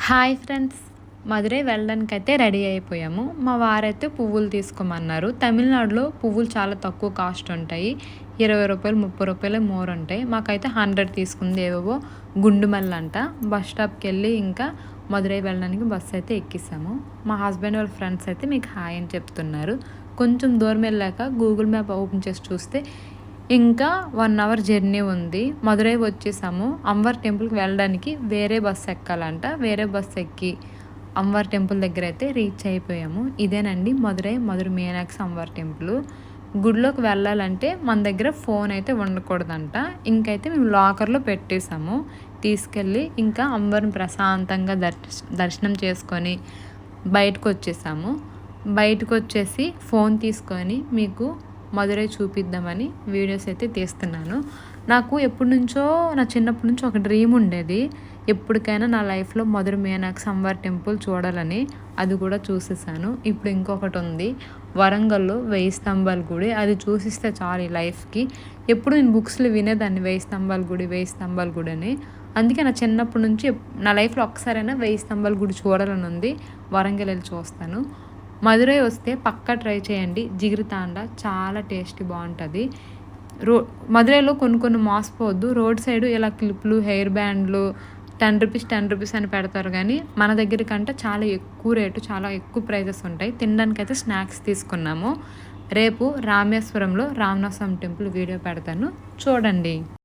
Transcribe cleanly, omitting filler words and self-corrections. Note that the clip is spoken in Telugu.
హాయ్ ఫ్రెండ్స్, మదురై వెళ్ళడానికైతే రెడీ అయిపోయాము. మా వారైతే పువ్వులు తీసుకోమన్నారు. తమిళనాడులో పువ్వులు చాలా తక్కువ కాస్ట్ ఉంటాయి. 20 రూపాయలు 30 రూపాయలు మోర్ ఉంటాయి. మాకైతే 100 తీసుకుంది. ఏవేవో గుండుమల్లి అంట. బస్ స్టాప్కి వెళ్ళి ఇంకా మదురై వెళ్ళడానికి బస్సు అయితే ఎక్కిసాము. మా హస్బెండ్ వాళ్ళ ఫ్రెండ్స్ అయితే మీకు హాయ్ అని చెప్తున్నారు. కొంచెం దూరం వెళ్ళాక గూగుల్ మ్యాప్ ఓపెన్ చేసి చూస్తే ఇంకా 1 అవర్ జర్నీ ఉంది. మదురై వచ్చేసాము. అమ్మవారి టెంపుల్కి వెళ్ళడానికి వేరే బస్సు ఎక్కాలంట. వేరే బస్సు ఎక్కి అమ్మవారి టెంపుల్ దగ్గర అయితే రీచ్ అయిపోయాము. ఇదేనండి మధుర మీనాక్షి అమ్మవారి టెంపుల్. గుడిలోకి వెళ్ళాలంటే మన దగ్గర ఫోన్ అయితే ఉండకూడదంట. ఇంకైతే మేము లాకర్లో పెట్టేసాము. తీసుకెళ్ళి ఇంకా అమ్మవారిని ప్రశాంతంగా దర్శనం చేసుకొని బయటకు వచ్చేసాము. బయటకు వచ్చేసి ఫోన్ తీసుకొని మీకు మదురై చూపిద్దామని వీడియోస్ అయితే తీస్తున్నాను. నాకు ఎప్పటి నుంచో నా చిన్నప్పటి నుంచి ఒక డ్రీమ్ ఉండేది. ఎప్పటికైనా నా లైఫ్లో మధుర మీనాక్షి అమ్మవారి టెంపుల్ చూడాలని. అది కూడా చూసేసాను. ఇప్పుడు ఇంకొకటి ఉంది వరంగల్లో 1000 స్తంభాల గుడి. అది చూసిస్తే చాలు ఈ లైఫ్కి. ఎప్పుడు నేను బుక్స్లో వినేదాన్ని 1000 స్తంభాల గుడి 1000 స్తంభాల గుడి అని. అందుకే నా చిన్నప్పటి నుంచి నా లైఫ్లో ఒక్కసారైనా 1000 స్తంభాల గుడి చూడాలని ఉంది. వరంగల్ వెళ్ళి చూస్తాను. మదురై వస్తే పక్కా ట్రై చేయండి. జిగిరి తాండా చాలా టేస్టీ బాగుంటుంది. మదురైలో కొన్ని మోసపోవద్దు. రోడ్ సైడ్ ఇలా క్లిప్లు హెయిర్ బ్యాండ్లు 10 రూపీస్ అని పెడతారు. కానీ మన దగ్గర కంటే చాలా ఎక్కువ రేటు, చాలా ఎక్కువ ప్రైజెస్ ఉంటాయి. తినడానికైతే స్నాక్స్ తీసుకున్నాము. రేపు రామేశ్వరంలో రామనాథస్వామి టెంపుల్ వీడియో పెడతాను, చూడండి.